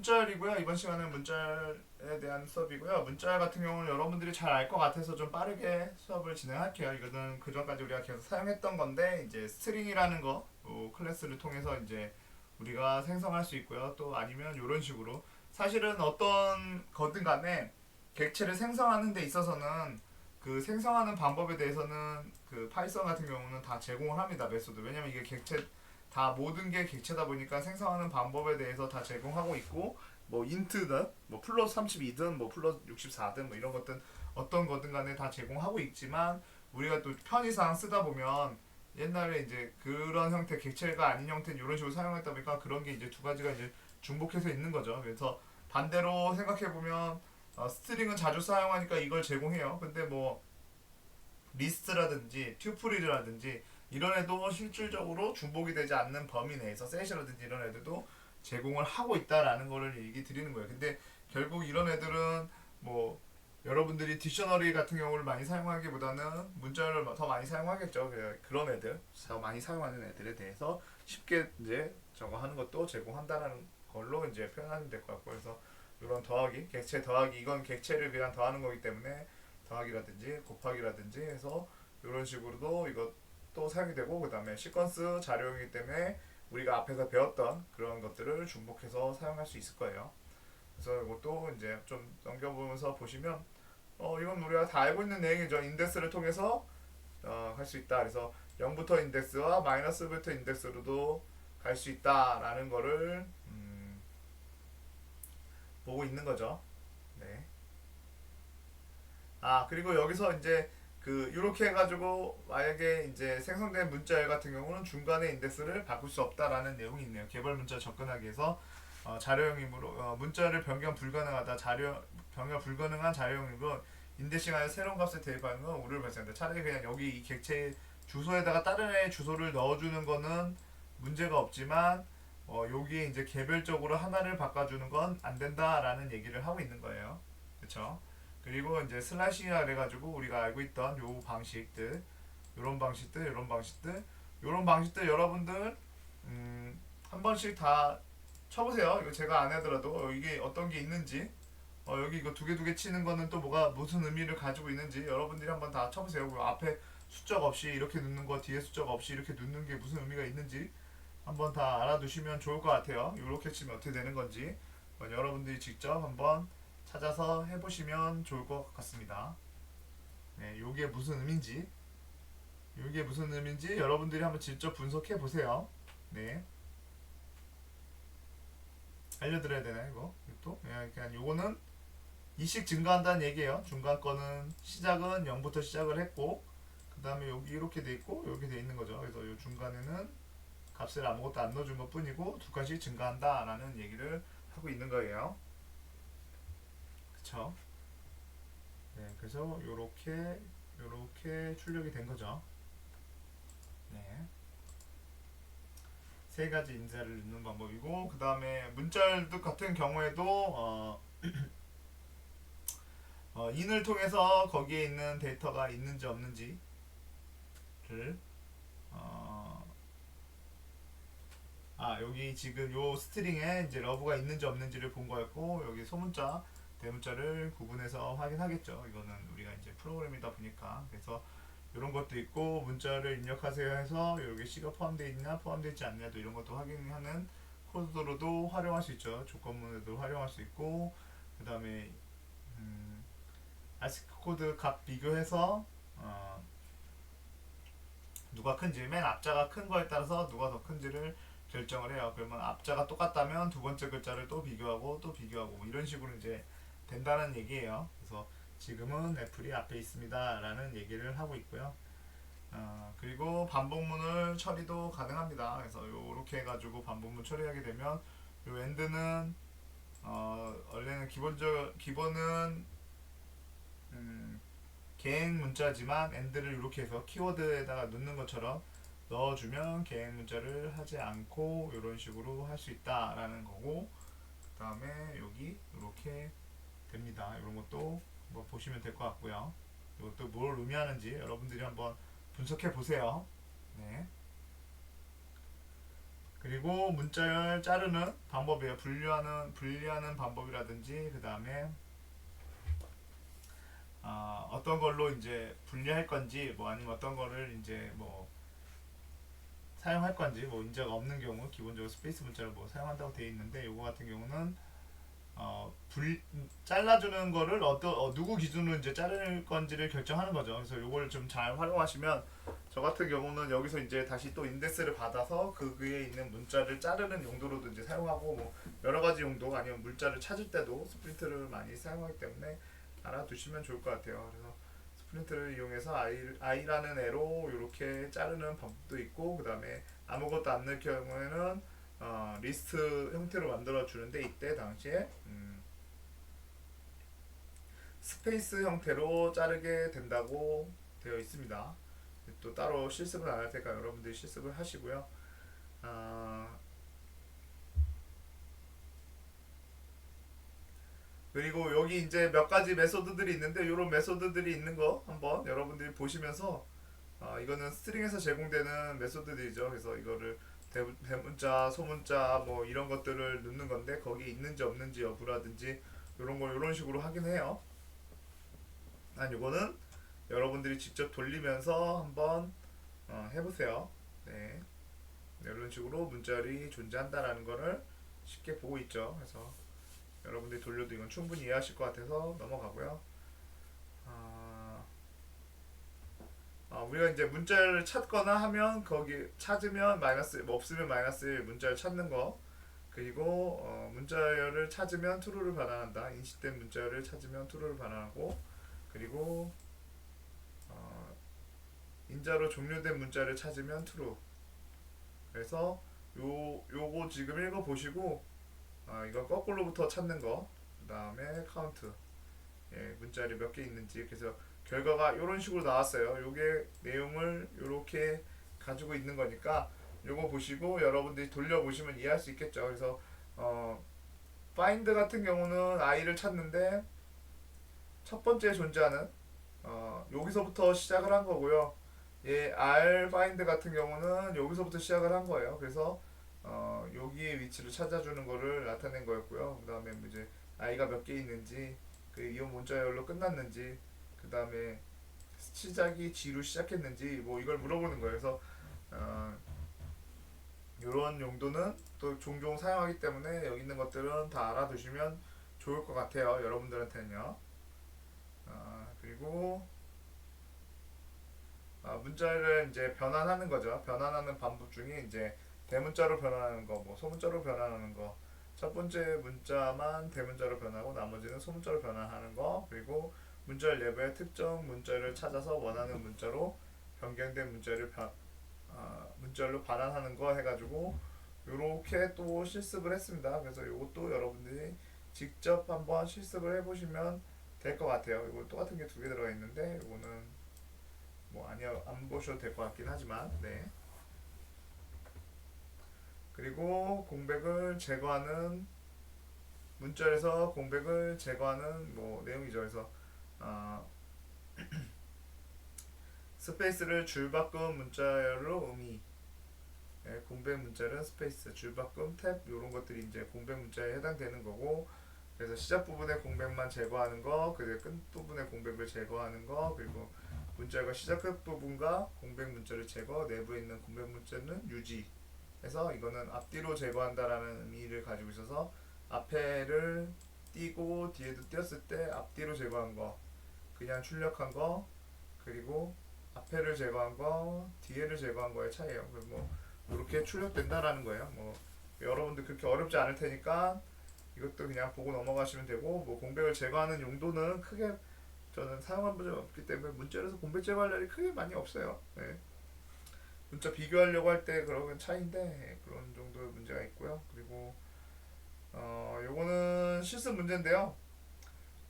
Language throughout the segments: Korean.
문자열이고요. 이번 시간은 문자열에 대한 수업이고요. 문자열 같은 경우는 여러분들이 잘 알 것 같아서 좀 빠르게 수업을 진행할게요. 이거는 그 전까지 우리가 계속 사용했던 건데 이제 스트링이라는 거 클래스를 통해서 이제 우리가 생성할 수 있고요. 또 아니면 이런 식으로 사실은 어떤 거든 간에 객체를 생성하는 데 있어서는 그 생성하는 방법에 대해서는 그 파이썬 같은 경우는 다 제공을 합니다. 메소드. 왜냐면 이게 객체 다 모든 게 객체다 보니까 생성하는 방법에 대해서 다 제공하고 있고 뭐 인트든 뭐 플러스 32든 뭐 플러스 64든 뭐 이런 것든 어떤 거든 간에 다 제공하고 있지만 우리가 또 편의상 쓰다 보면 옛날에 이제 그런 형태 객체가 아닌 형태는 이런 식으로 사용했다 보니까 그런 게 이제 두 가지가 이제 중복해서 있는 거죠. 그래서 반대로 생각해 보면 스트링은 자주 사용하니까 이걸 제공해요. 근데 뭐 리스트라든지 튜플이라든지 이런 애도 실질적으로 중복이 되지 않는 범위 내에서 셋이라든지 이런 애들도 제공을 하고 있다라는 거를 얘기 드리는 거예요. 근데 결국 이런 애들은 뭐 여러분들이 딕셔너리 같은 경우를 많이 사용하기보다는 문자를 더 많이 사용하겠죠. 그런 애들, 더 많이 사용하는 애들에 대해서 쉽게 이제 저거 하는 것도 제공한다는 걸로 이제 표현하면 될 것 같고, 그래서 이런 더하기, 객체 더하기, 이건 객체를 그냥 더하는 거기 때문에 더하기라든지 곱하기라든지 해서 이런 식으로도 이것도 사용이 되고, 그 다음에 시퀀스 자료이기 때문에 우리가 앞에서 배웠던 그런 것들을 중복해서 사용할 수 있을 거예요. 그래서 이것도 이제 좀 넘겨보면서 보시면 이건 우리가 다 알고 있는 내용이죠. 인덱스를 통해서 할 수 있다. 그래서 0부터 인덱스와 마이너스부터 인덱스로도 갈 수 있다라는 거를 보고 있는 거죠. 네. 그리고 여기서 이제 이렇게 해가지고 만약에 이제 생성된 문자열 같은 경우는 중간에 인덱스를 바꿀 수 없다라는 내용이 있네요. 개발 문자 접근하기 위해서 자료형이므로 문자를 변경 불가능하다. 변경 불가능한 자료형이고 인덱싱하여 새로운 값을 대입하는 건 오류를 발생한다. 차라리 그냥 여기 이 객체 주소에다가 다른 애의 주소를 넣어주는 거는 문제가 없지만 여기에 이제 개별적으로 하나를 바꿔주는 건 안 된다라는 얘기를 하고 있는 거예요. 그렇죠? 그리고 이제 슬라시라 그래가지고 우리가 알고 있던 요 방식들, 요런 방식들, 요런 방식들, 요런 방식들 여러분들 한 번씩 다 쳐보세요. 이거 제가 안 하더라도 이게 어떤 게 있는지, 여기 이거 두 개 치는 거는 또 뭐가 무슨 의미를 가지고 있는지 여러분들이 한번 다 쳐보세요. 그리고 앞에 수적 없이 이렇게 넣는 거, 뒤에 수적 없이 이렇게 넣는 게 무슨 의미가 있는지 한번 다 알아두시면 좋을 것 같아요. 이렇게 치면 어떻게 되는 건지 여러분들이 직접 한번 찾아서 해보시면 좋을 것 같습니다. 네, 요게 무슨 의미인지 여러분들이 한번 직접 분석해 보세요. 네, 알려드려야 되나 이거? 또? 그냥 요거는 이씩 증가한다는 얘기예요. 중간 거는 시작은 0부터 시작을 했고, 그 다음에 여기 이렇게 돼 있고, 여기 돼 있는 거죠. 그래서 요 중간에는 값을 아무것도 안 넣어준 것 뿐이고, 두 칸씩 증가한다라는 얘기를 하고 있는 거예요. 그쵸? 네, 그래서 요렇게 출력이 된 거죠. 네. 세 가지 인자를 넣는 방법이고, 그 다음에 문자열도 같은 경우에도 인을 통해서 거기에 있는 데이터가 있는지 없는지를 어, 여기 지금 요 스트링에 이제 러브가 있는지 없는지를 본 거였고, 여기 소문자 대문자를 구분해서 확인하겠죠. 이거는 우리가 이제 프로그램이다 보니까. 그래서 이런 것도 있고, 문자를 입력하세요 해서 여기 C가 포함되어 있냐 포함되어 있지 않냐도 이런 것도 확인하는 코드로도 활용할 수 있죠. 조건문에도 활용할 수 있고, 그 다음에 아스키 코드 값 비교해서 누가 큰지, 맨 앞자가 큰 거에 따라서 누가 더 큰지를 결정을 해요. 그러면 앞자가 똑같다면 두 번째 글자를 또 비교하고 또 비교하고 뭐 이런 식으로 이제 된다는 얘기예요. 그래서 지금은 애플이 앞에 있습니다 라는 얘기를 하고 있고요. 그리고 반복문을 처리도 가능합니다. 그래서 요렇게 해가지고 반복문 처리하게 되면 요 엔드는 원래는 기본은 음, 개행 문자지만 엔드를 이렇게 해서 키워드에다가 넣는 것처럼 넣어주면 개행 문자를 하지 않고 이런 식으로 할 수 있다라는 거고, 그 다음에 여기 이렇게 됩니다. 이런 것도 뭐 보시면 될 것 같고요. 이것도 뭘 의미하는지 여러분들이 한번 분석해 보세요. 네. 그리고 문자열 자르는 방법이에요. 분리하는 방법이라든지 그 다음에 어떤 걸로 이제 분리할 건지 뭐 아니면 어떤 거를 이제 뭐 사용할 건지 뭐 문제가 없는 경우 기본적으로 스페이스 문자를 뭐 사용한다고 되어 있는데 요거 같은 경우는 잘라주는 거를 누구 기준으로 이제 자를 건지를 결정하는 거죠. 그래서 요걸 좀 잘 활용하시면 저 같은 경우는 여기서 이제 다시 또 인덱스를 받아서 그 위에 있는 문자를 자르는 용도로도 이제 사용하고 뭐 여러 가지 용도 아니면 문자를 찾을 때도 스프린트를 많이 사용하기 때문에 알아두시면 좋을 것 같아요. 그래서 스프린트를 이용해서 i라는 애로 이렇게 자르는 방법도 있고 그 다음에 아무것도 안 넣을 경우에는 리스트 형태로 만들어 주는데 이때 당시에 스페이스 형태로 자르게 된다고 되어 있습니다. 또 따로 실습을 안 할 테니까 여러분들이 실습을 하시고요. 그리고 여기 이제 몇 가지 메소드들이 있는데 이런 메소드들이 있는 거 한번 여러분들이 보시면서 이거는 스트링에서 제공되는 메소드들이죠. 그래서 이거를 대문자, 소문자 뭐 이런 것들을 넣는 건데 거기에 있는지 없는지 여부라든지 이런 걸 이런 식으로 확인해요. 이거는 여러분들이 직접 돌리면서 한번 해보세요. 네, 이런 식으로 문자열이 존재한다라는 거를 쉽게 보고 있죠. 그래서 여러분들이 돌려도 이건 충분히 이해하실 것 같아서 넘어가고요. 우리가 이제 문자를 찾거나 하면 거기 찾으면 마이너스 뭐 없으면 마이너스 1 문자를 찾는 거 그리고 문자열을 찾으면 true를 반환한다. 인식된 문자열을 찾으면 true를 반환하고 그리고 인자로 종료된 문자를 찾으면 true. 그래서 요거 지금 읽어 보시고 이거 거꾸로부터 찾는 거 그다음에 카운트 문자열이 몇 개 있는지 그래서 결과가 이런 식으로 나왔어요. 요게 내용을 이렇게 가지고 있는 거니까 요거 보시고 여러분들이 돌려보시면 이해할 수 있겠죠. 그래서 find 같은 경우는 i를 찾는데 첫 번째 존재하는 여기서부터 시작을 한 거고요. r find 같은 경우는 여기서부터 시작을 한 거예요. 그래서 여기의 위치를 찾아주는 거를 나타낸 거였고요. 그 다음에 이제 i가 몇 개 있는지 그 이온 문자열로 끝났는지 그 다음에 시작이 G로 시작했는지 뭐 이걸 물어보는 거예요. 그래서 이런 용도는 또 종종 사용하기 때문에 여기 있는 것들은 다 알아두시면 좋을 것 같아요. 여러분들한테는요. 그리고 문자를 이제 변환하는 거죠. 변환하는 방법 중에 이제 대문자로 변환하는 거, 뭐 소문자로 변환하는 거. 첫 번째 문자만 대문자로 변하고 나머지는 소문자로 변환하는 거. 그리고 문자열 내부의 특정 문자를 찾아서 원하는 문자로 변경된 문자열로 반환하는 거 해가지고 요렇게 또 실습을 했습니다. 그래서 이것도 여러분들이 직접 한번 실습을 해보시면 될 것 같아요. 이거 똑같은 게 두 개 들어가 있는데 이거는 뭐 아니요 안 보셔도 될 것 같긴 하지만 네. 그리고 공백을 제거하는 문자에서 공백을 제거하는 뭐 내용이죠. 그래서 스페이스를 줄바꿈 문자열로 의미 공백 문자는 스페이스 줄바꿈 탭 이런 것들이 이제 공백 문자에 해당되는 거고 그래서 시작 부분의 공백만 제거하는 거 그리고 끝 부분의 공백을 제거하는 거 그리고 문자가 시작 끝 부분과 공백 문자를 제거 내부에 있는 공백 문자는 유지 해서 이거는 앞뒤로 제거한다라는 의미를 가지고 있어서 앞에를 띄고 뒤에도 띄었을 때 앞뒤로 제거한 거 그냥 출력한 거 그리고 앞에를 제거한 거 뒤에를 제거한 거의 차이예요. 그리고 뭐 이렇게 출력된다라는 거예요. 뭐 여러분들 그렇게 어렵지 않을 테니까 이것도 그냥 보고 넘어가시면 되고 뭐 공백을 제거하는 용도는 크게 저는 사용한 적이 없기 때문에 문자에서 공백 제거할 일이 크게 많이 없어요. 네. 문자 비교하려고 할 때 그런 차이인데 그런 정도의 문제가 있고요. 그리고 요거는 실습 문제인데요.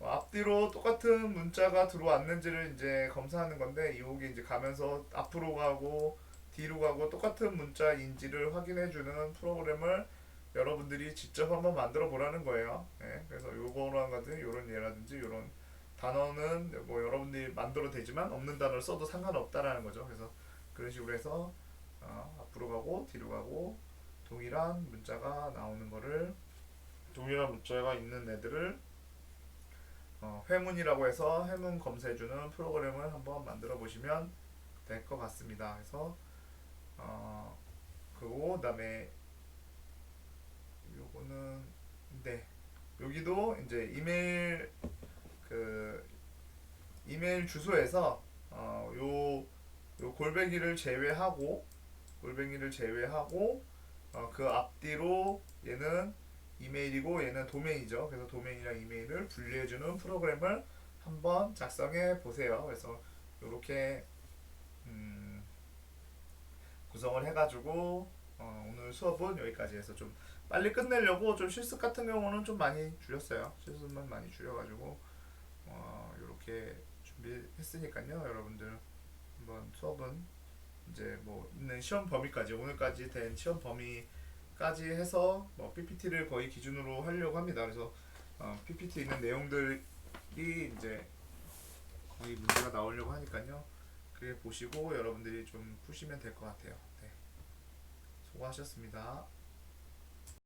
앞뒤로 똑같은 문자가 들어왔는지를 이제 검사하는 건데 이게 이제 가면서 앞으로 가고 뒤로 가고 똑같은 문자인지를 확인해주는 프로그램을 여러분들이 직접 한번 만들어 보라는 거예요. 네, 그래서 요거랑 같은 요런 예라든지 요런 단어는 뭐 여러분들이 만들어 되지만 없는 단어를 써도 상관없다라는 거죠. 그래서 그런 식으로 해서 앞으로 가고 뒤로 가고 동일한 문자가 나오는 거를 동일한 문자가 있는 애들을 회문이라고 해서 회문 검사해주는 프로그램을 한번 만들어 보시면 될 것 같습니다. 그래서 그리고 그다음에 요거는 네 여기도 이제 그 이메일 주소에서 요 골뱅이를 제외하고 그 앞뒤로 얘는 이메일이고 얘는 도메인이죠. 그래서 도메인이랑 이메일을 분리해주는 프로그램을 한번 작성해 보세요. 그래서 이렇게 구성을 해가지고 오늘 수업은 여기까지 해서 좀 빨리 끝내려고 좀 실습 같은 경우는 좀 많이 줄였어요. 실습만 많이 줄여가지고 이렇게 준비했으니까요. 여러분들 한번 수업은 이제 뭐 있는 시험 범위까지 오늘까지 된 시험 범위까지 해서 뭐 PPT를 거의 기준으로 하려고 합니다. 그래서 PPT 있는 내용들이 이제 거의 문제가 나오려고 하니까요. 그게 보시고 여러분들이 좀 푸시면 될 것 같아요. 네. 수고하셨습니다.